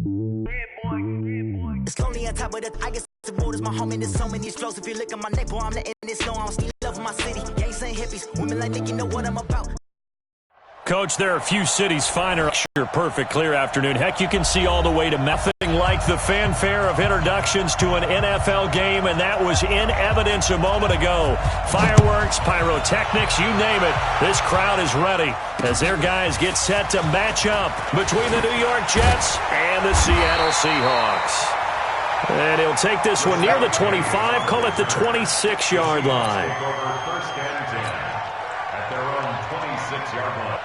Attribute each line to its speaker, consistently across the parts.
Speaker 1: It's lonely on top of the, I guess the road is my home and there's so many flows. If you look at my neck, boy, I'm letting it slow. I'm still loving my city. Gangs and hippies, women like Nick, you know what I'm about.
Speaker 2: Coach, there are a few cities finer. Sure, perfect, clear afternoon. Heck, you can see all the way to nothing like the fanfare of introductions to an NFL game, and that was in evidence a moment ago. Fireworks, pyrotechnics, you name it. This crowd is ready as their guys get set to match up between the New York Jets and the Seattle Seahawks. And he'll take this one near the 25, call it the 26-yard line.
Speaker 3: First and 10 at their own 26-yard line.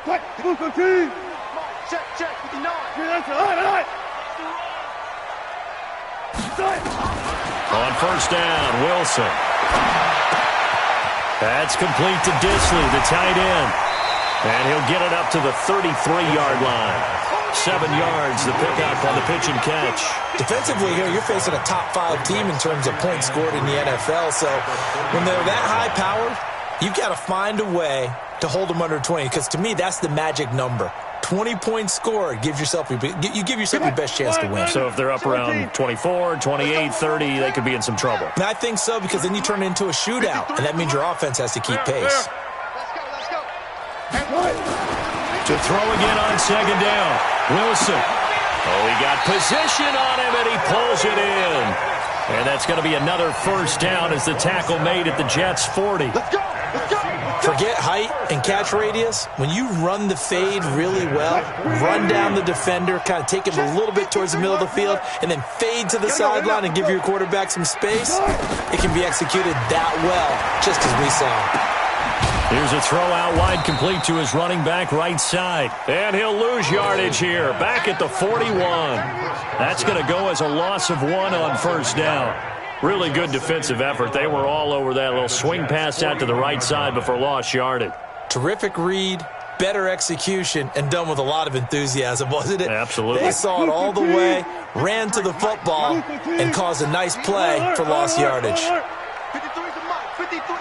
Speaker 4: Check, 59.
Speaker 2: On first down, Wilson. That's complete to Disley, the tight end. And he'll get it up to the 33-yard line. 7 yards, the pickup on the pitch and catch.
Speaker 5: Defensively here, you're facing a top-5 team in terms of points scored in the NFL. So when they're that high-powered, you've got to find a way to hold them under 20, because to me, that's the magic number. 20 points scored, you give yourself your best chance to win.
Speaker 2: So if they're up around 24, 28, 30, they could be in some trouble.
Speaker 5: And I think so, because then you turn it into a shootout, and that means your offense has to keep pace.
Speaker 4: Let's go.
Speaker 2: To throw again on second down, Wilson. Oh, he got position on him, and he pulls it in. And that's going to be another first down as the tackle made at the Jets' 40.
Speaker 4: Let's go.
Speaker 5: Forget height and catch radius. When you run the fade really well, run down the defender, kind of take him a little bit towards the middle of the field, and then fade to the sideline and give your quarterback some space, it can be executed that well, just as we saw.
Speaker 2: Here's a throw out wide, complete to his running back right side. And he'll lose yardage here, back at the 41. That's going to go as a loss of 1 on first down. Really good defensive effort. They were all over that little swing pass out to the right side before lost yardage.
Speaker 5: Terrific read, better execution, and done with a lot of enthusiasm, wasn't it?
Speaker 2: Absolutely.
Speaker 5: They saw it all the way, ran to the football, and caused a nice play for lost yardage.
Speaker 4: 53's a mark. 53.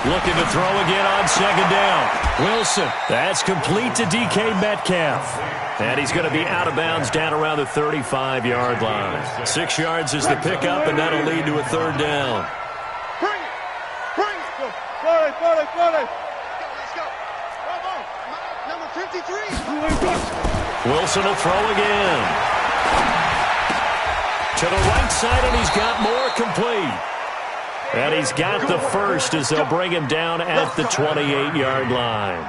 Speaker 2: Looking to throw again on second down. Wilson. That's complete to DK Metcalf. And he's going to be out of bounds down around the 35-yard line. 6 yards is the pickup, and that'll lead to a third down.
Speaker 4: Bring it. Let's go. Number 53.
Speaker 2: Wilson will throw again. To the right side, and he's got more complete. And he's got the first as they'll bring him down at the 28-yard line.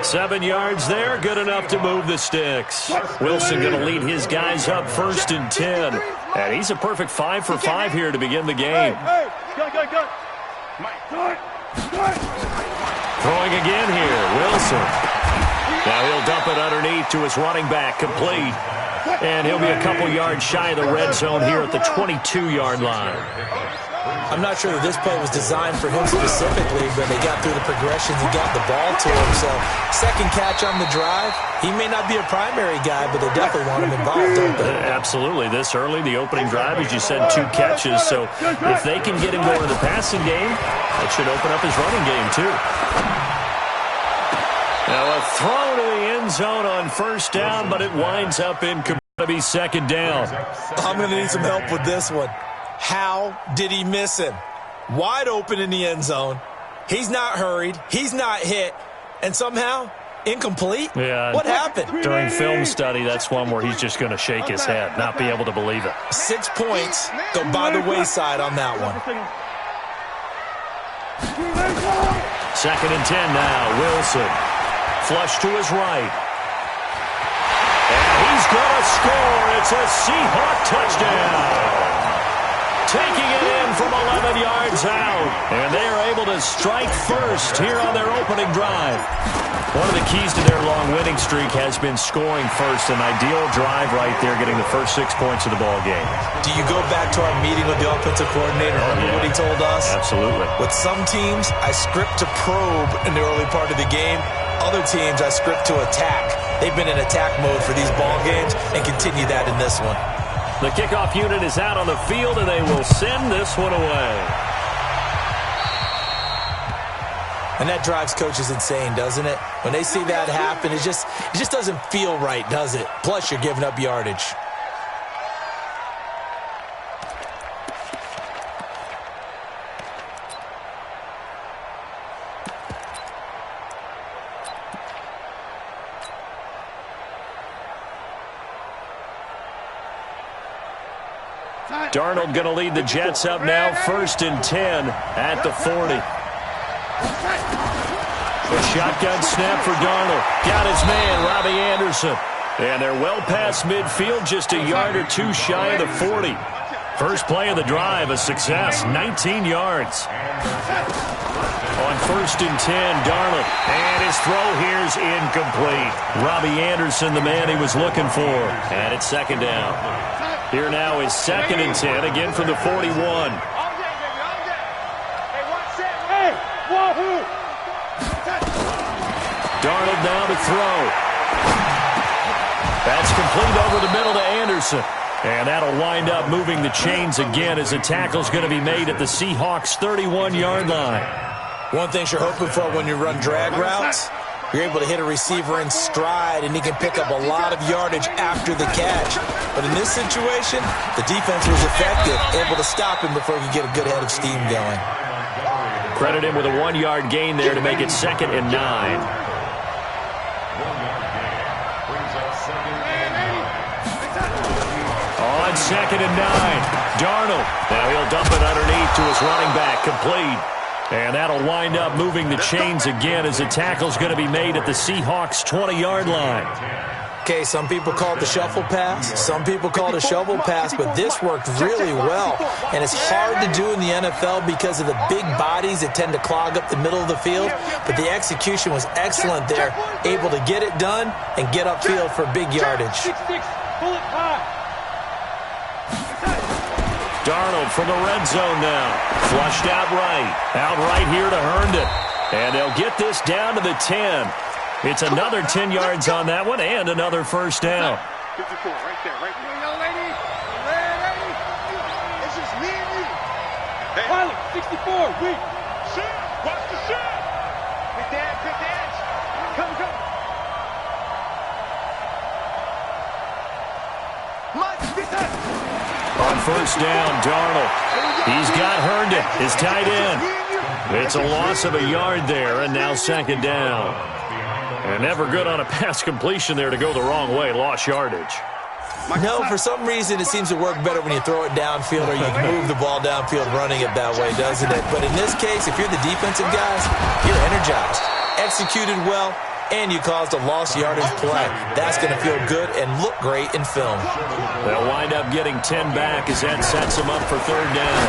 Speaker 2: 7 yards there, good enough to move the sticks. Wilson going to lead his guys up first and 10. And he's a perfect 5 for 5 here to begin the game. Throwing again here, Wilson. Now he'll dump it underneath to his running back, complete. And he'll be a couple yards shy of the red zone here at the 22-yard line.
Speaker 5: I'm not sure that this play was designed for him specifically, but they got through the progressions and got the ball to him. So, second catch on the drive. He may not be a primary guy, but they definitely want him involved, don't they?
Speaker 2: Absolutely. This early, the opening drive, as you said, 2 catches. So, if they can get him going in the passing game, that should open up his running game, too. Now, a throw to the end zone on first down, but it winds up incomplete. To be second down.
Speaker 5: I'm going to need some help with this one. How did he miss him? Wide open in the end zone. He's not hurried. He's not hit. And somehow, incomplete?
Speaker 2: Yeah.
Speaker 5: What happened?
Speaker 2: During film study, that's one where he's just going to shake his head, not be able to believe it.
Speaker 5: 6 points go by the wayside on that one.
Speaker 2: Second and 10 now. Wilson. Flush to his right. And he's going to score. It's a Seahawk touchdown. Taking it in from 11 yards out. And they are able to strike first here on their opening drive. One of the keys to their long winning streak has been scoring first. An ideal drive right there, getting the first 6 points of the ball game.
Speaker 5: Do you go back to our meeting with the offensive coordinator? Remember what he told us?
Speaker 2: Absolutely.
Speaker 5: With some teams, I script to probe in the early part of the game. Other teams, I script to attack. They've been in attack mode for these ball games and continue that in this one.
Speaker 2: The kickoff unit is out on the field, and they will send this one away.
Speaker 5: And that drives coaches insane, doesn't it? When they see that happen, it just doesn't feel right, does it? Plus, you're giving up yardage.
Speaker 2: Darnold going to lead the Jets up now, 1st and 10 at the 40. A shotgun snap for Darnold. Got his man, Robbie Anderson. And they're well past midfield, just a yard or two shy of the 40. First play of the drive, a success, 19 yards. On 1st and 10, Darnold. And his throw here's incomplete. Robbie Anderson, the man he was looking for. And it's 2nd down. Here now is 2nd and 10, again from the 41. Darnold now to throw. That's complete over the middle to Anderson. And that'll wind up moving the chains again as a tackle's going to be made at the Seahawks' 31-yard line.
Speaker 5: One thing you're hoping for when you run drag routes, you're able to hit a receiver in stride, and he can pick up a lot of yardage after the catch. But in this situation, the defense was effective, able to stop him before he could get a good head of steam going.
Speaker 2: Credit him with a 1-yard gain there to make it 2nd and 9. On 2nd and 9, Darnold. Now he'll dump it underneath to his running back, complete. And that'll wind up moving the chains again as the tackle's going to be made at the Seahawks' 20-yard line.
Speaker 5: Okay, some people call it the shuffle pass. Some people call it a shovel pass, but this worked really well. And it's hard to do in the NFL because of the big bodies that tend to clog up the middle of the field. But the execution was excellent there, able to get it done and get upfield for big yardage.
Speaker 2: Darnold from the red zone now. Flushed out right here to Herndon. And they'll get this down to the 10. It's another 10 yards on that one and another 1st down.
Speaker 4: 54, right there, right there. Young lady, ready? This is me and you. Hey. Pilot, 64, weak. Shit, watch the shot. Quick dance. Come. Mike, get that.
Speaker 2: On 1st down, Darnold. He's got Herndon, his tight end. It's a loss of a yard there, and now 2nd down. And never good on a pass completion there to go the wrong way. Lost yardage.
Speaker 5: No, for some reason it seems to work better when you throw it downfield or you can move the ball downfield running it that way, doesn't it? But in this case, if you're the defensive guys, you're energized, executed well, and you caused a lost yardage play. That's going to feel good and look great in film.
Speaker 2: They'll wind up getting 10 back as that sets them up for 3rd down.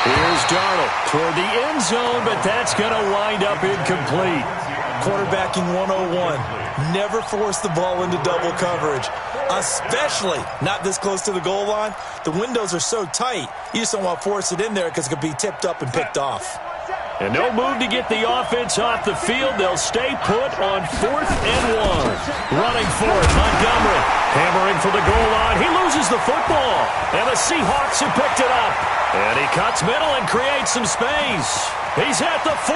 Speaker 2: Here's Darnold toward the end zone, but that's going to wind up incomplete.
Speaker 5: Quarterbacking 101. Never force the ball into double coverage, especially not this close to the goal line. The windows are so tight, you just don't want to force it in there because it could be tipped up and picked off.
Speaker 2: And no move to get the offense off the field. They'll stay put on 4th and 1. Running for it, Montgomery. Hammering for the goal line. He loses the football. And the Seahawks have picked it up. And he cuts middle and creates some space. He's at the 40.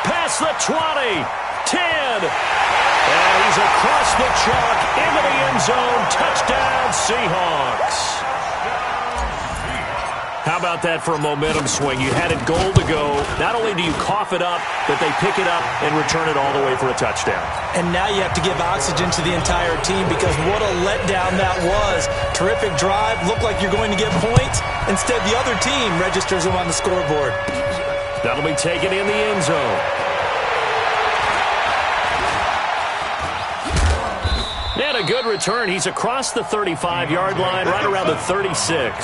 Speaker 2: Past the 20. 10. And he's across the chalk into the end zone. Touchdown, Seahawks. How about that for a momentum swing? You had it goal to go. Not only do you cough it up, but they pick it up and return it all the way for a touchdown.
Speaker 5: And now you have to give oxygen to the entire team because what a letdown that was. Terrific drive. Looked like you're going to get points. Instead, the other team registers them on the scoreboard.
Speaker 2: That'll be taken in the end zone. And a good return. He's across the 35-yard line, right around the 36.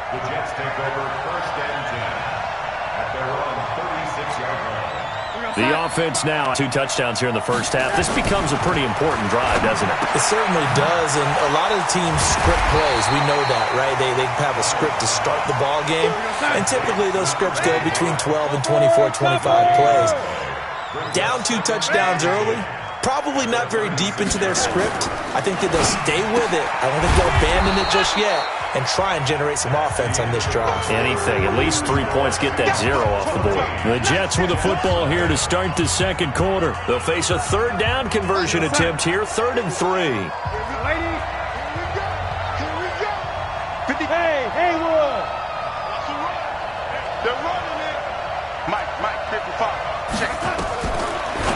Speaker 3: The Jets take over 1st and 10 at their own 36-yard line.
Speaker 2: The offense now, 2 touchdowns here in the first half. This becomes a pretty important drive, doesn't it?
Speaker 5: It certainly does, and a lot of the teams script plays. We know that, right? They have a script to start the ball game, and typically those scripts go between 12 and 24, 25 plays. Down 2 touchdowns early, probably not very deep into their script. I think that they'll stay with it. I don't think they'll abandon it just yet and try and generate some offense on this drive.
Speaker 2: Anything. At least 3 points. Get that 0 off the board. The Jets with the football here to start the second quarter. They'll face a third down conversion attempt here. 3rd and 3.
Speaker 4: Hey, Haywood! They're running it. Mike, 55. Check.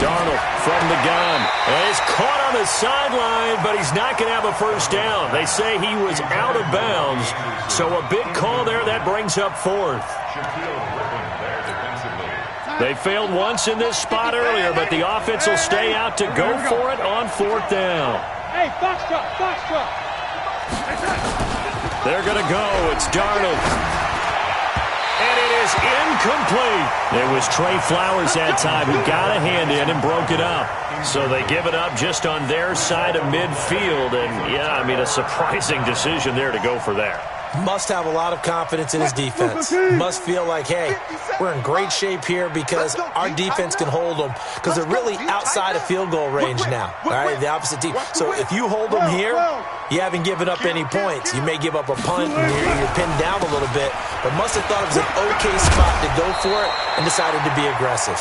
Speaker 2: Darnold from the gun. And he's caught on the sideline, but he's not going to have a first down. They say he was out of bounds. So a big call there. That brings up 4th. They failed once in this spot earlier, but the offense will stay out to go for it on 4th down.
Speaker 4: Hey, Foxtrot.
Speaker 2: They're going to go. It's Darnold. And it is incomplete. It was Trey Flowers that time who got a hand in and broke it up. So they give it up just on their side of midfield. And, yeah, I mean, a surprising decision there to go for that.
Speaker 5: Must have a lot of confidence in his defense. Must feel like, hey, we're in great shape here because our defense can hold them because they're really outside of field goal range now, all right, the opposite team. So if you hold them here, you haven't given up any points. You may give up a punt and you're pinned down a little bit, but must have thought it was an okay spot to go for it and decided to be aggressive.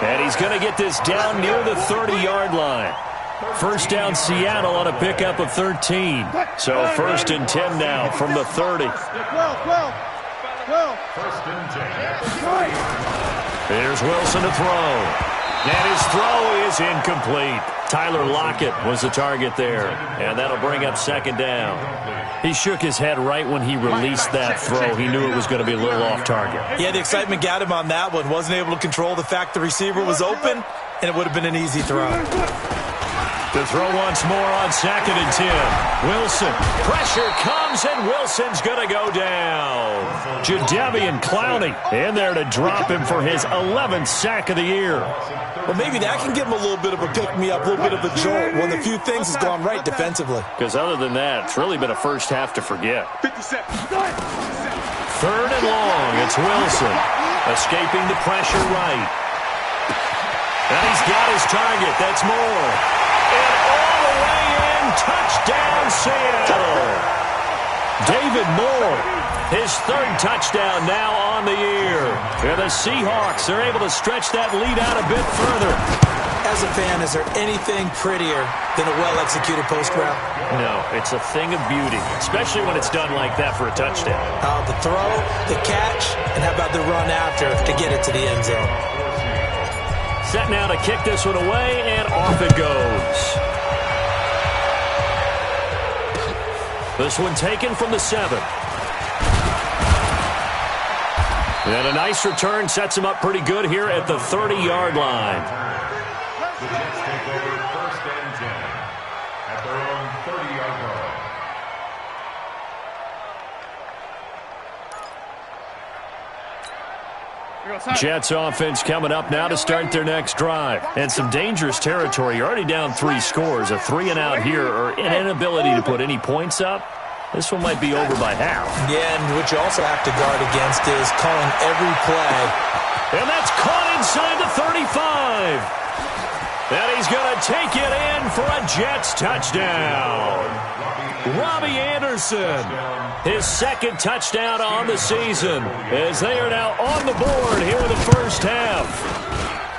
Speaker 2: And he's going to get this down near the 30-yard line. First down Seattle on a pickup of 13. So 1st and 10 now from the 30. Here's Wilson to throw. And his throw is incomplete. Tyler Lockett was the target there. And that'll bring up 2nd down. He shook his head right when he released that throw. He knew it was going to be a little off target.
Speaker 5: Yeah, the excitement got him on that one. Wasn't able to control the fact the receiver was open, and it would have been an easy throw.
Speaker 2: To throw once more on 2nd and 10. Wilson. Pressure comes, and Wilson's going to go down. Jadeveon Clowney in there to drop him for his 11th sack of the year.
Speaker 5: Well, maybe that can give him a little bit of a pick-me-up, a little bit of a jolt. One of the few things has gone right defensively.
Speaker 2: Because other than that, it's really been a first half to forget. 3rd and long. It's Wilson. Escaping the pressure right. And he's got his target. That's Moore. And all the way in, touchdown Seattle. David Moore, his 3rd touchdown now on the year. And the Seahawks are able to stretch that lead out a bit further.
Speaker 5: As a fan, is there anything prettier than a well-executed post route?
Speaker 2: No, it's a thing of beauty, especially when it's done like that for a touchdown.
Speaker 5: The throw, the catch, and how about the run after to get it to the end zone?
Speaker 2: Set now to kick this one away, and off it goes. This one taken from the 7. And a nice return sets him up pretty good here at the 30-yard line.
Speaker 3: The Jets take over 1st and 10 at their own 30-yard line.
Speaker 2: Jets offense coming up now to start their next drive. And some dangerous territory. You're already down 3 scores. A 3-and-out here or an inability to put any points up. This one might be over by half.
Speaker 5: Yeah, and what you also have to guard against is calling every play.
Speaker 2: And that's caught inside the 35. And he's going to take it in for a Jets touchdown. Robbie Anderson, his 2nd touchdown on the season, as they are now on the board here in the first half.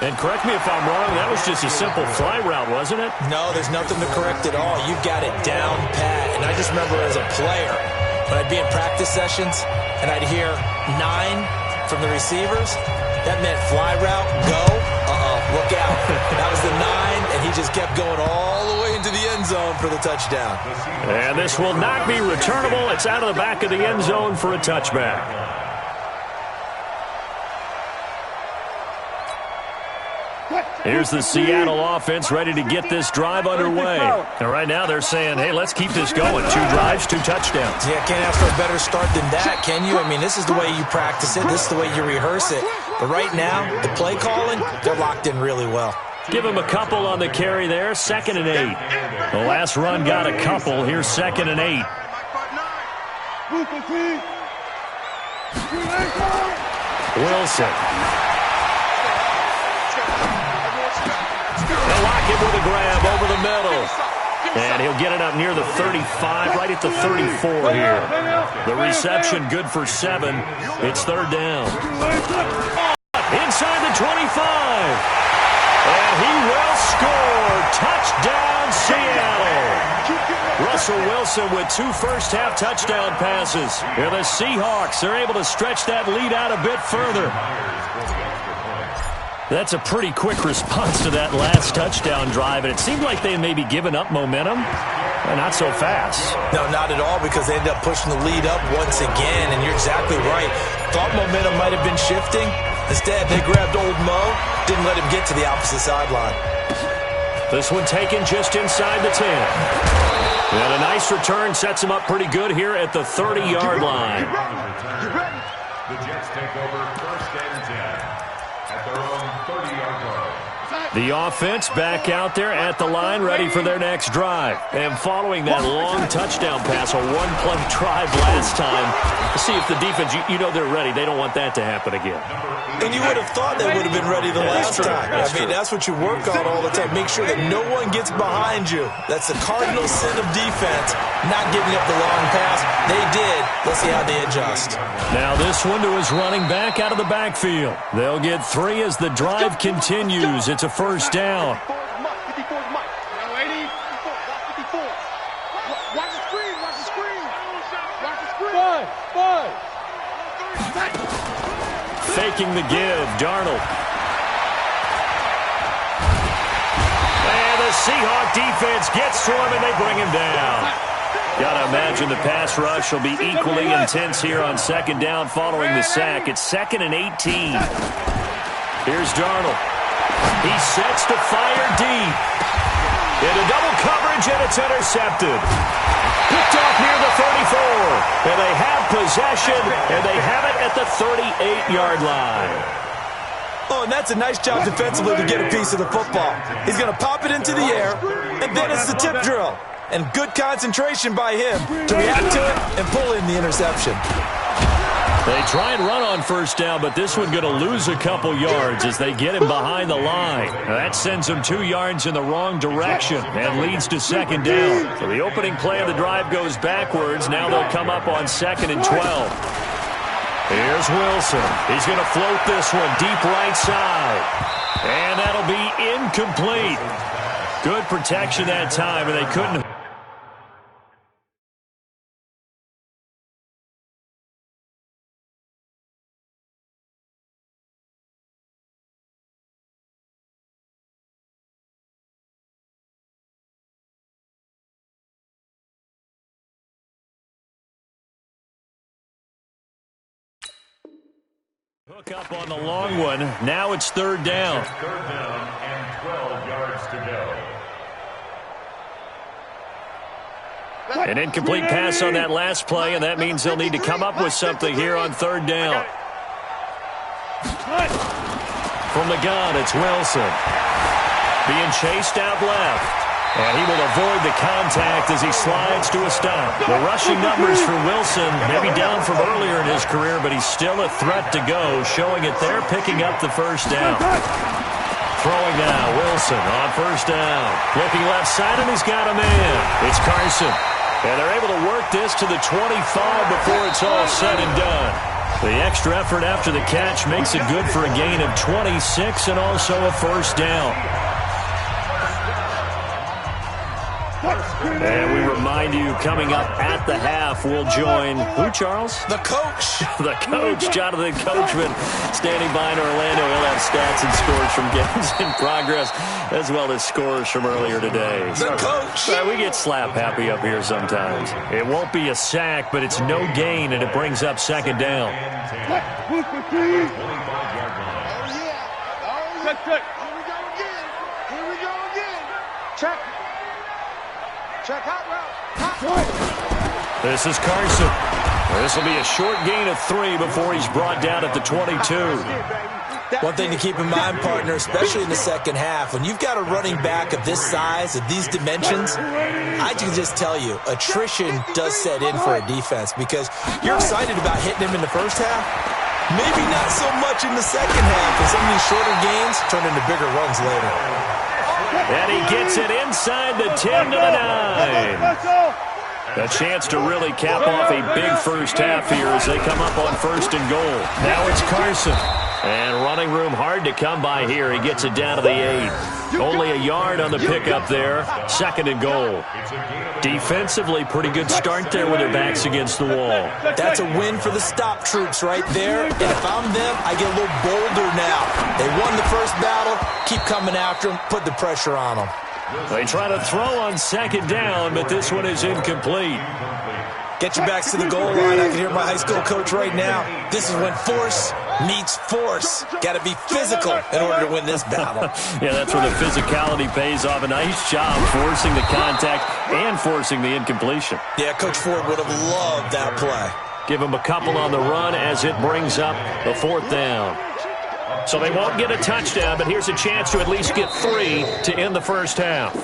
Speaker 2: And correct me if I'm wrong, that was just a simple fly route, wasn't it?
Speaker 5: No, there's nothing to correct at all. You've got it down pat. And I just remember as a player, when I'd be in practice sessions and I'd hear 9 from the receivers, that meant fly route, go, look out. That was the 9, and he just kept going all the way into the end zone for the touchdown.
Speaker 2: And this will not be returnable. It's out of the back of the end zone for a touchback. Here's the Seattle offense ready to get this drive underway. And right now they're saying, hey, let's keep this going. 2 drives, 2 touchdowns.
Speaker 5: Yeah, can't ask for a better start than that, can you? I mean, this is the way you practice it. This is the way you rehearse it. But right now, the play calling, they're locked in really well.
Speaker 2: Give him a couple on the carry there. 2nd and 8. The last run got a couple. Here's 2nd and 8. Wilson. They'll lock him with a grab over the middle. And he'll get it up near the 35, right at the 34 here. The reception good for 7. It's third down. Inside the 25. And he will score. Touchdown, Seattle. Russell Wilson with 2 first-half touchdown passes. And the Seahawks are able to stretch that lead out a bit further. That's a pretty quick response to that last touchdown drive, and it seemed like they may be giving up momentum. Not so fast.
Speaker 5: No, not at all, because they ended up pushing the lead up once again, and you're exactly right. Thought momentum might have been shifting. Instead, they grabbed old Mo, didn't let him get to the opposite sideline.
Speaker 2: This one taken just inside the 10. And a nice return sets him up pretty good here at the 30-yard line.
Speaker 3: The Jets take over first and 10 at their own 30-yard line.
Speaker 2: The offense back out there at the line, ready for their next drive. And following that long touchdown pass, a one-play drive last time, see if the defense, you know they're ready. They don't want that to happen again.
Speaker 5: And you would have thought they would have been ready the last time. I mean, that's what you work on all the time. Make sure that no one gets behind you. That's the cardinal sin of defense, not giving up the long pass. They did. Let's see how they adjust.
Speaker 2: Now this one to his running back out of the backfield. They'll get 3 as the drive continues. It's a first down. Faking the give, Darnold. And the Seahawk defense gets to him, and they bring him down. Got to imagine the pass rush will be equally intense here on second down following the sack. It's 2nd and 18. Here's Darnold. He sets to fire deep. Into double coverage, and it's intercepted. Picked off near the 34. And they have possession, and they have it at the 38-yard line.
Speaker 5: Oh, and that's a nice job defensively to get a piece of the football. He's going to pop it into the air, and then it's the tip drill. And good concentration by him to react to it and pull in the interception.
Speaker 2: They try and run on first down, but this one going to lose a couple yards as they get him behind the line. That sends him 2 yards in the wrong direction and leads to second down. So the opening play of the drive goes backwards. Now they'll come up on 2nd and 12. Here's Wilson. He's going to float this one deep right side. And that'll be incomplete. Good protection that time, and they couldn't. Hook up on the long one. Now it's third down.
Speaker 3: It's third down and 12 yards to go.
Speaker 2: An incomplete pass on that last play, and that means they'll need to come up with something here on third down. From the gun, it's Wilson. Being chased out left. And he will avoid the contact as he slides to a stop. The rushing numbers for Wilson may be down from earlier in his career, but he's still a threat to go, showing it there, picking up the first down. Throwing now, Wilson on first down. Looking left side, and he's got a man. It's Carson. And they're able to work this to the 25 before it's all said and done. The extra effort after the catch makes it good for a gain of 26 and also a first down. And we remind you, coming up at the half, we'll join who, Charles?
Speaker 5: The coach.
Speaker 2: The coach, Jonathan Coachman, standing by in Orlando. He'll have stats and scores from games in progress, as well as scores from earlier today.
Speaker 5: The coach.
Speaker 2: We get slap happy up here sometimes. It won't be a sack, but it's no gain, and it brings up second down.
Speaker 4: Check. Here we go again. Check. Check hot route.
Speaker 2: This is Carson. This will be a short gain of 3 before he's brought down at the 22.
Speaker 5: One thing to keep in mind, partner, especially in the second half, when you've got a running back of this size, of these dimensions, I can just tell you, attrition does set in for a defense because you're excited about hitting him in the first half. Maybe not so much in the second half, and some of these shorter gains turn into bigger runs later.
Speaker 2: And he gets it inside the 10 to the 9. A chance to really cap off a big first half here as they come up on 1st and goal. Now it's Carson. And running room hard to come by here. He gets it down to the 8. Only a yard on the pickup there. 2nd and goal. Defensively, pretty good start there with their backs against the wall.
Speaker 5: That's a win for the stop troops right there. And if I'm them, I get a little bolder now. They won the first battle. Keep coming after them. Put the pressure on them.
Speaker 2: They try to throw on 2nd down, but this one is incomplete.
Speaker 5: Get your backs to the goal line. I can hear my high school coach right now. This is when force meets force. Got to be physical in order to win this battle.
Speaker 2: Yeah, that's where the physicality pays off. A nice job forcing the contact and forcing the incompletion.
Speaker 5: Yeah, Coach Ford would have loved that play.
Speaker 2: Give him a couple on the run as it brings up the 4th down. So they won't get a touchdown, but here's a chance to at least get 3 to end the first half.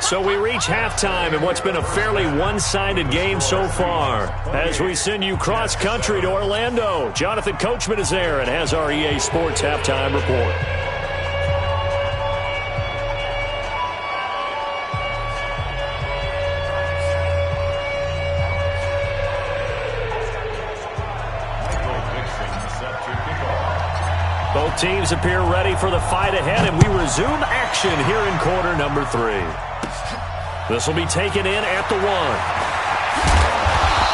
Speaker 2: So we reach halftime in what's been a fairly one-sided game so far. As we send you cross-country to Orlando, Jonathan Coachman is there and has our EA Sports halftime report. Both teams appear ready for the fight ahead, and we resume action here in quarter number 3. This will be taken in at the 1.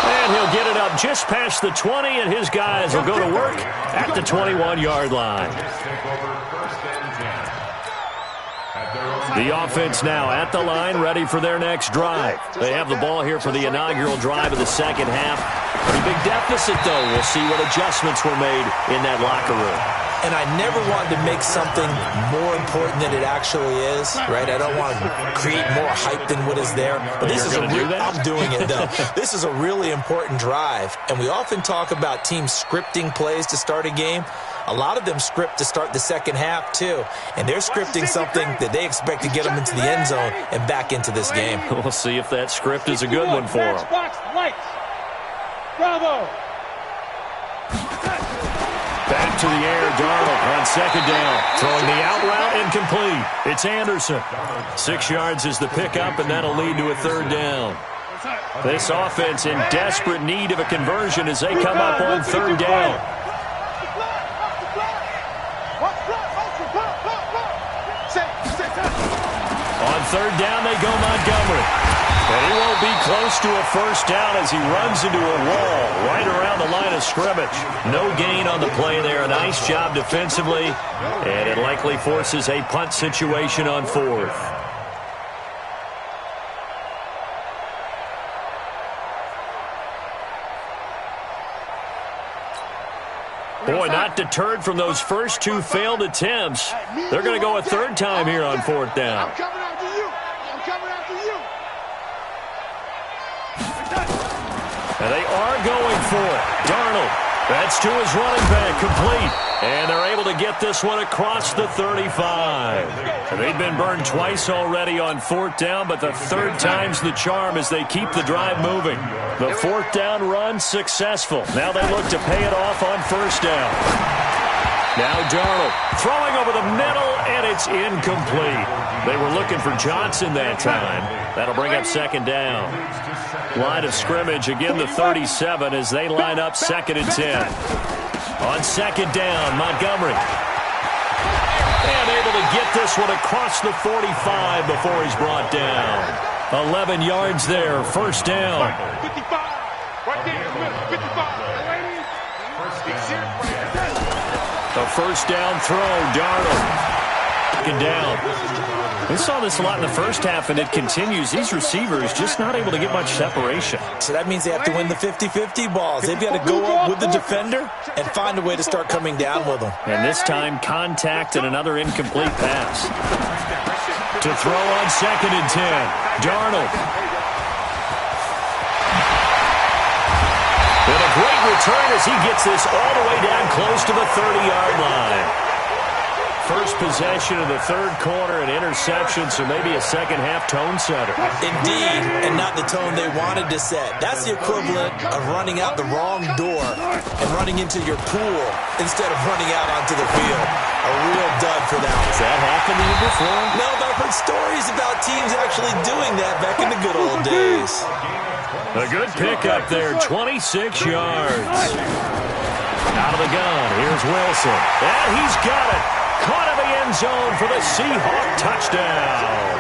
Speaker 2: And he'll get it up just past the 20, and his guys will go to work at the 21-yard line. The offense now at the line, ready for their next drive. They have the ball here for the inaugural drive of the second half. Pretty big deficit, though. We'll see what adjustments were made in that locker room.
Speaker 5: And I never wanted to make something more important than it actually is, right? I don't want to create more hype than what is there. But this is I'm doing it, though. This is a really important drive. And we often talk about teams scripting plays to start a game. A lot of them script to start the second half, too. And they're scripting something that they expect to get them into the end zone and back into this game.
Speaker 2: We'll see if that script is a good one for them.
Speaker 4: Bravo!
Speaker 2: Back to the air, Darnold on 2nd down. Throwing the out route, incomplete. It's Anderson. 6 yards is the pickup, and that'll lead to a 3rd down. This offense in desperate need of a conversion as they come up on 3rd down. On 3rd down, they go Montgomery. And he won't be close to a first down as he runs into a wall right around the line of scrimmage. No gain on the play there. A nice job defensively. And it likely forces a punt situation on 4th. Boy, not deterred from those first 2 failed attempts. They're going to go a 3rd time here on 4th down.
Speaker 4: I'm coming after you. I'm coming after you.
Speaker 2: And they are going for it. Darnold, that's to his running back, complete. And they're able to get this one across the 35. And they've been burned twice already on 4th down, but the 3rd time's the charm as they keep the drive moving. The 4th down run successful. Now they look to pay it off on 1st down. Now Darnold throwing over the middle, and it's incomplete. They were looking for Johnson that time. That'll bring up 2nd down. Line of scrimmage, again the 37 as they line up 2nd and 10. On 2nd down, Montgomery. And able to get this one across the 45 before he's brought down. 11 yards there, 1st down.
Speaker 4: 55. Right there, 55.
Speaker 2: The 1st down throw, Darnold. Down. We saw this a lot in the first half, and it continues. These receivers just not able to get much separation.
Speaker 5: So that means they have to win the 50-50 balls. They've got to go up with the defender and find a way to start coming down with them.
Speaker 2: And this time, contact and another incomplete pass. To throw on 2nd and 10. Darnold. And a great return as he gets this all the way down close to the 30-yard line. first possession of the third quarter, an interception, so maybe a second-half tone setter.
Speaker 5: Indeed, and not the tone they wanted to set. That's the equivalent of running out the wrong door and running into your pool instead of running out onto the field. A real dud for that.
Speaker 2: Has that happened to you before?
Speaker 5: No, but I've heard stories about teams actually doing that back in the good old days.
Speaker 2: A good pickup there, 26 yards. Out of the gun, here's Wilson. And he's got it. Caught in the end zone for the Seahawk touchdown.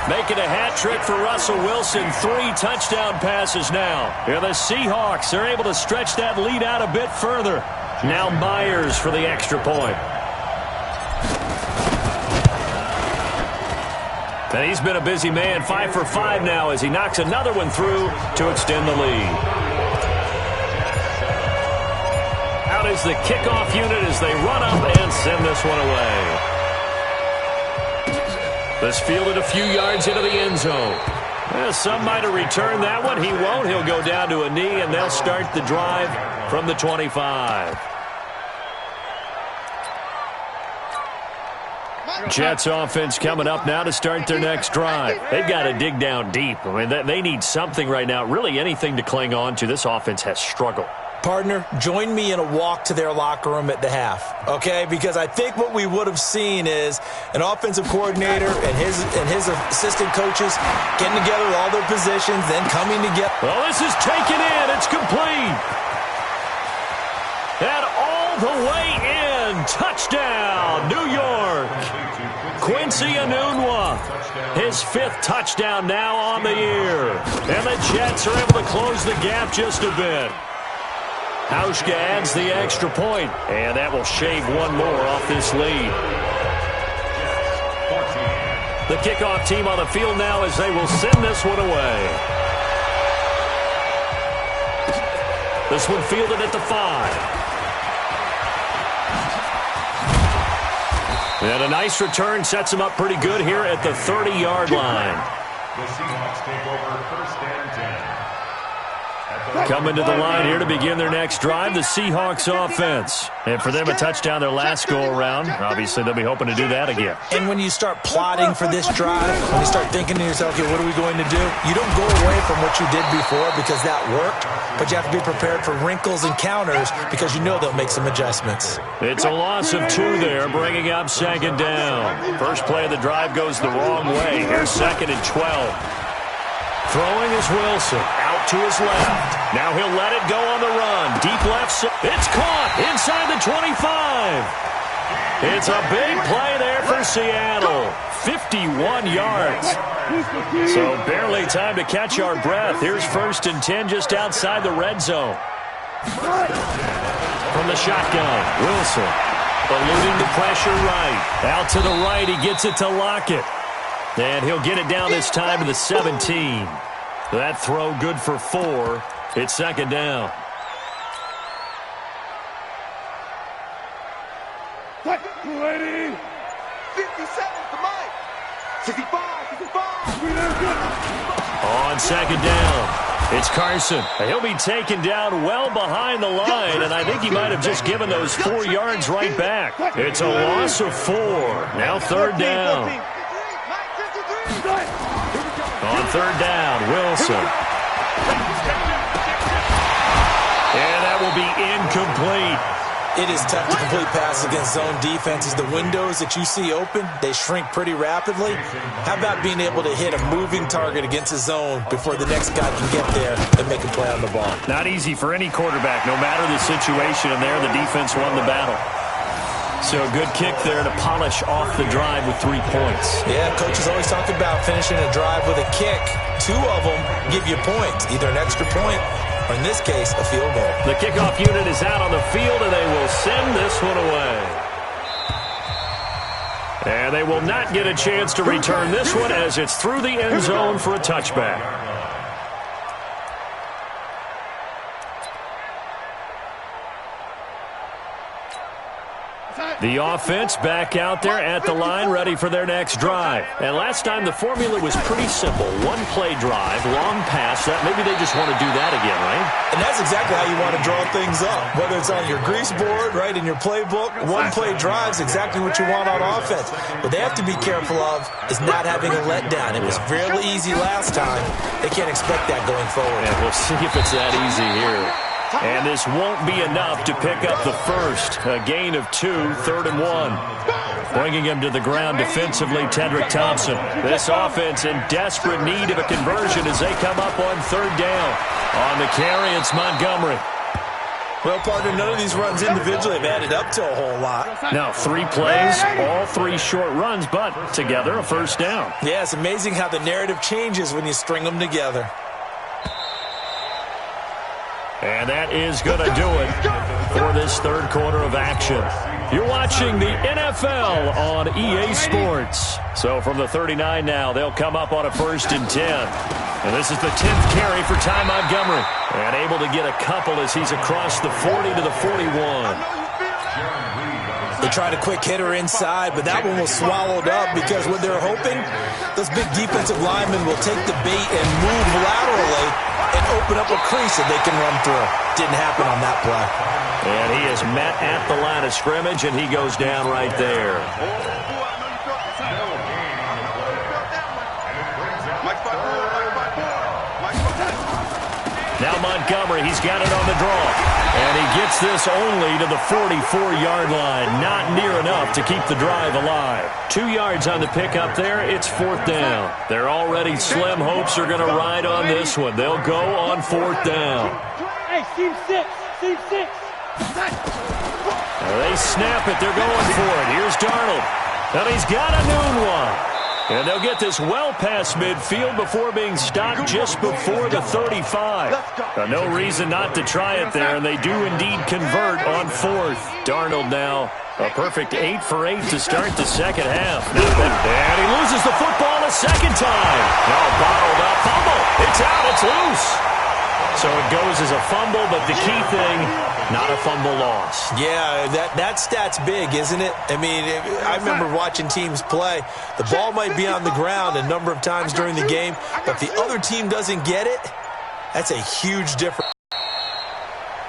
Speaker 2: Making a hat trick for Russell Wilson. 3 touchdown passes now. And the Seahawks are able to stretch that lead out a bit further. Now Myers for the extra point. And he's been a busy man, 5 for 5 now as he knocks another one through to extend the lead. Out is the kickoff unit as they run up and send this one away. This fielded a few yards into the end zone. Well, some might have returned that one. He won't. He'll go down to a knee, and they'll start the drive from the 25. Jets offense coming up now to start their next drive. They've got to dig down deep. I mean, they need something right now, really anything to cling on to. This offense has struggled.
Speaker 5: Partner, join me in a walk to their locker room at the half, okay? Because I think what we would have seen is an offensive coordinator and his assistant coaches getting together with all their positions, then coming together.
Speaker 2: Well, this is taken in. It's complete. And all the way in. Touchdown, New York. Quincy Enunwa, his 5th touchdown now on the year. And the Jets are able to close the gap just a bit. Hauschka adds the extra point, and that will shave one more off this lead. The kickoff team on the field now as they will send this one away. This one fielded at the 5. And a nice return sets him up pretty good here at the 30-yard line.
Speaker 3: The Seahawks take over 1st and 10.
Speaker 2: Coming to the line here to begin their next drive, the Seahawks offense. And for them, a touchdown their last go-around. Obviously, they'll be hoping to do that again.
Speaker 5: And when you start plotting for this drive, when you start thinking to yourself, okay, what are we going to do? You don't go away from what you did before because that worked, but you have to be prepared for wrinkles and counters because you know they'll make some adjustments.
Speaker 2: It's a loss of 2 there, bringing up 2nd down. First play of the drive goes the wrong way. Here's 2nd and 12. Throwing is Wilson, out to his left. Now he'll let it go on the run. Deep left, it's caught inside the 25. It's a big play there for Seattle. 51 yards. So barely time to catch our breath. Here's 1st and 10 just outside the red zone. From the shotgun, Wilson eluding the pressure right. Out to the right, he gets it to Lockett. And he'll get it down this time to the 17. That throw good for 4. It's 2nd down.
Speaker 4: Ready?
Speaker 1: 57 for Mike. 65.
Speaker 2: On 2nd down, it's Carson. He'll be taken down well behind the line, and I think he might have just given those 4 yards right back. It's a loss of 4. Now 3rd down. On 3rd down, Wilson. And that will be incomplete.
Speaker 5: It is tough to complete passes against zone defenses. The windows that you see open, they shrink pretty rapidly. How about being able to hit a moving target against a zone before the next guy can get there and make a play on the ball?
Speaker 2: Not easy for any quarterback. No matter the situation in there, the defense won the battle. So a good kick there to polish off the drive with 3 points.
Speaker 5: Yeah, coaches always talk about finishing a drive with a kick. 2 of them give you points, either an extra point or, in this case, a field goal.
Speaker 2: The kickoff unit is out on the field, and they will send this one away. And they will not get a chance to return this one as it's through the end zone for a touchback. The offense back out there at the line, ready for their next drive. And last time the formula was pretty simple. One-play drive, long pass. That maybe they just want to do that again, right?
Speaker 5: And that's exactly how you want to draw things up. Whether it's on your grease board, right, in your playbook, one-play drive is exactly what you want on offense. What they have to be careful of is not having a letdown. It was fairly easy last time. They can't expect that going forward.
Speaker 2: And we'll see if it's that easy here. And this won't be enough to pick up the first. A gain of 2, 3rd and 1. Bringing him to the ground defensively, Tedrick Thompson. This offense in desperate need of a conversion as they come up on 3rd down. On the carry, it's Montgomery.
Speaker 5: Well, partner, none of these runs individually have added up to a whole lot.
Speaker 2: Now, 3 plays, all 3 short runs, but together a first down.
Speaker 5: Yeah, it's amazing how the narrative changes when you string them together.
Speaker 2: And that is going to do it for this 3rd quarter of action. You're watching the NFL on EA Sports. So from the 39 now, they'll come up on a 1st and 10. And this is the 10th carry for Ty Montgomery. And able to get a couple as he's across the 40 to the 41.
Speaker 5: They tried a quick hitter inside, but that one was swallowed up because what they're hoping, those big defensive linemen will take the bait and move laterally and open up a crease that they can run through. Didn't happen on that play.
Speaker 2: And he is met at the line of scrimmage, and he goes down right there. Now Montgomery, he's got it on the draw. And he gets this only to the 44-yard line. Not near enough to keep the drive alive. 2 yards on the pickup there. It's 4th down. They're already slim hopes are going to ride on this one. They'll go on 4th down.
Speaker 4: Hey, team 6. Team 6.
Speaker 2: They snap it. They're going for it. Here's Darnold. And he's got a noon one. And they'll get this well past midfield before being stopped just before the 35. No reason not to try it there, and they do indeed convert on 4th. Darnold now a perfect 8 for 8 to start the second half. And he loses the football a second time. Now bottled up. Fumble. It's out. It's loose. So it goes as a fumble, but the key thing, not a fumble loss.
Speaker 5: Yeah, that stat's big, isn't it? I mean, I remember watching teams play. The ball might be on the ground a number of times during the game, but the other team doesn't get it. That's a huge difference.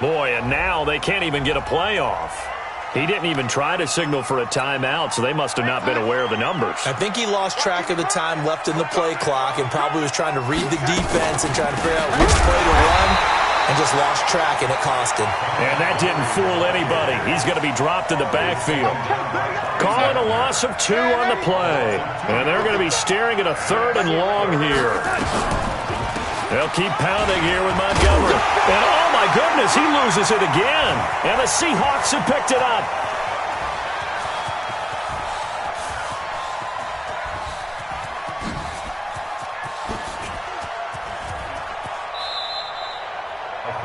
Speaker 2: Boy, and now they can't even get a play off. He didn't even try to signal for a timeout, so they must have not been aware of the numbers.
Speaker 5: I think he lost track of the time left in the play clock and probably was trying to read the defense and trying to figure out which play to run and just lost track, and it cost him.
Speaker 2: And that didn't fool anybody. He's going to be dropped in the backfield. Calling a loss of 2 on the play. And they're going to be staring at a 3rd and long here. They'll keep pounding here with Montgomery. And oh my goodness, he loses it again. And the Seahawks have picked it up.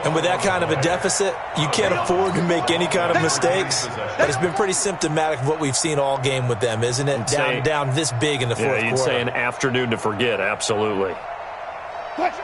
Speaker 5: And with that kind of a deficit, you can't afford to make any kind of mistakes. But it's been pretty symptomatic of what we've seen all game with them, isn't it? Down this big in the fourth quarter.
Speaker 2: You'd say an afternoon to forget, absolutely.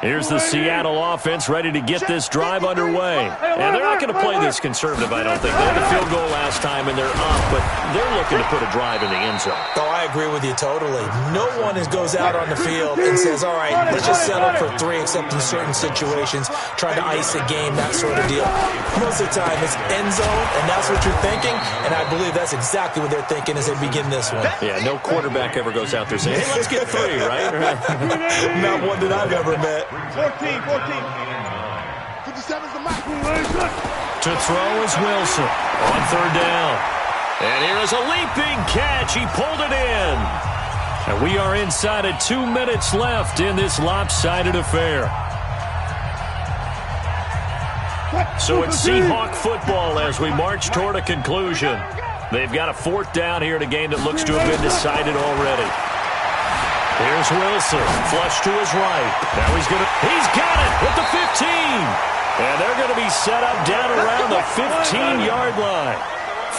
Speaker 2: Here's the Seattle offense ready to get this drive underway. And they're not going to play this conservative, I don't think. They had a field goal last time, and they're up, but they're looking to put a drive in the end zone.
Speaker 5: Oh, I agree with you totally. No one goes out on the field and says, all right, let's just settle for 3, except in certain situations, trying to ice a game, that sort of deal. Most of the time, it's end zone, and that's what you're thinking, and I believe that's exactly what they're thinking as they begin this one.
Speaker 2: Yeah, no quarterback ever goes out there saying, hey, let's get 3, right?
Speaker 5: Not one that I've ever met.
Speaker 4: 14. 57's the mic.
Speaker 2: To throw is Wilson on 3rd down. And here is a leaping catch. He pulled it in. And we are inside of 2 minutes left in this lopsided affair. So it's Seahawk football as we march toward a conclusion. They've got a 4th down here in a game that looks to have been decided already. Here's Wilson, flush to his right. Now he's got it at the 15. And they're going to be set up down around the 15-yard line.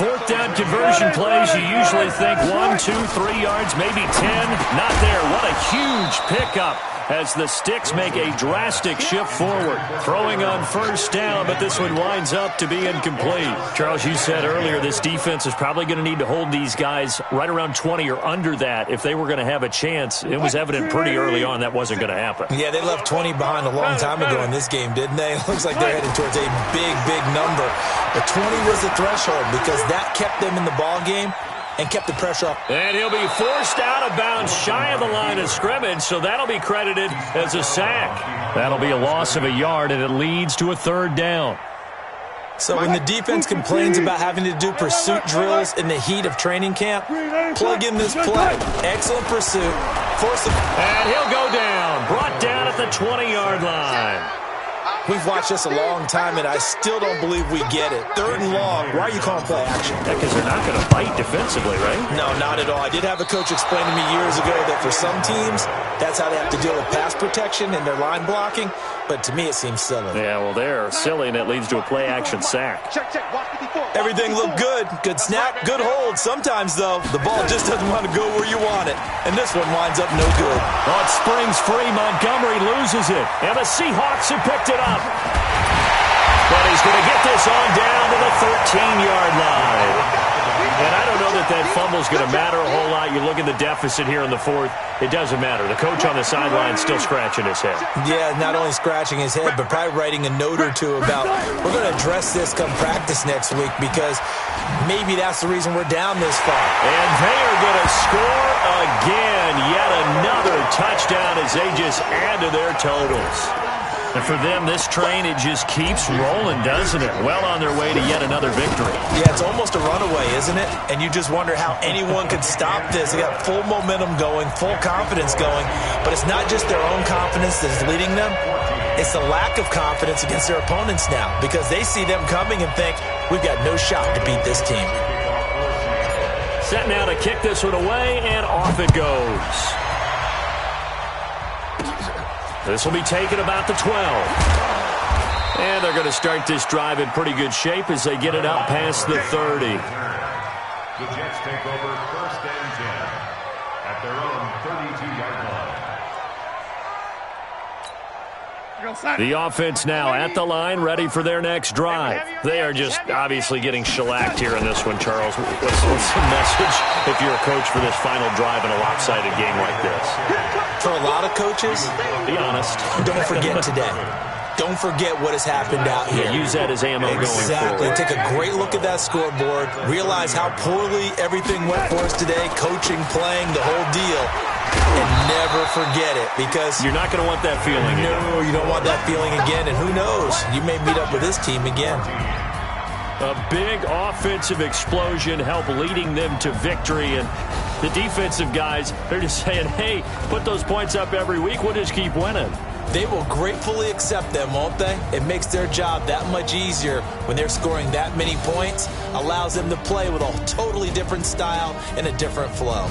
Speaker 2: 4th down conversion plays, you usually think 1, 2, 3 yards, maybe 10. Not there. What a huge pickup as the Sticks make a drastic shift forward. Throwing on first down, but this one winds up to be incomplete. Charles, you said earlier this defense is probably going to need to hold these guys right around 20 or under that if they were going to have a chance. It was evident pretty early on that wasn't going to happen.
Speaker 5: Yeah, they left 20 behind a long time ago in this game, didn't they? It looks like they're headed towards a big, big number. But 20 was the threshold because that kept them in the ball game and kept the pressure up.
Speaker 2: And he'll be forced out of bounds shy of the line of scrimmage, so that'll be credited as a sack. That'll be a loss of a yard, and it leads to a third down.
Speaker 5: So when the defense complains about having to do pursuit drills in the heat of training camp, plug in this play. Excellent pursuit. Force them.
Speaker 2: And he'll go down. Brought down at the 20-yard line.
Speaker 5: We've watched this a long time, and I still don't believe we get it. Third and long. Why are you calling play action?
Speaker 2: Because they're not going to fight defensively, right?
Speaker 5: No, not at all. I did have a coach explain to me years ago that for some teams, that's how they have to deal with pass protection and their line blocking. But to me, it seems silly.
Speaker 2: Yeah, well, they're silly, and it leads to a play-action sack.
Speaker 5: Everything looked good. Good snap, good hold. Sometimes, though, the ball just doesn't want to go where you want it. And this one winds up no good.
Speaker 2: Oh, it springs free. Montgomery loses it. And the Seahawks have picked it up. But he's going to get this on down to the 13-yard line. And I don't know that that fumble's going to matter a whole lot. You look at the deficit here in the fourth. It doesn't matter. The coach on the sideline still scratching his head.
Speaker 5: Yeah, not only scratching his head, but probably writing a note or two about, we're going to address this come practice next week because maybe that's the reason we're down this far.
Speaker 2: And they are going to score again. Yet another touchdown as they just add to their totals. And for them, this train, it just keeps rolling, doesn't it? Well on their way to yet another victory.
Speaker 5: Yeah, it's almost a runaway, isn't it? And you just wonder how anyone could stop this. They got full momentum going, full confidence going. But it's not just their own confidence that's leading them. It's the lack of confidence against their opponents now because they see them coming and think, we've got no shot to beat this team.
Speaker 2: Set now to kick this one away, and off it goes. This will be taken about the 12. And they're going to start this drive in pretty good shape as they get it out past the 30.
Speaker 3: The Jets take over first and 10 at their own 32-yard line.
Speaker 2: The offense now at the line, ready for their next drive. They are just obviously getting shellacked here in this one, Charles. What's the message if you're a coach for this final drive in a lopsided game like this?
Speaker 5: For a lot of coaches,
Speaker 2: be honest.
Speaker 5: Don't forget today. Don't forget what has happened out here.
Speaker 2: Yeah, use that as ammo going forward.
Speaker 5: Take a great look at that scoreboard. Realize how poorly everything went for us today. Coaching, playing, the whole deal. And never forget it because
Speaker 2: you're not going to want that feeling again.
Speaker 5: No, you don't want that feeling again. And who knows? You may meet up with this team again.
Speaker 2: A big offensive explosion helped leading them to victory. And the defensive guys, they're just saying, hey, put those points up every week. We'll just keep winning.
Speaker 5: They will gratefully accept them, won't they? It makes their job that much easier when they're scoring that many points. Allows them to play with a totally different style and a different flow.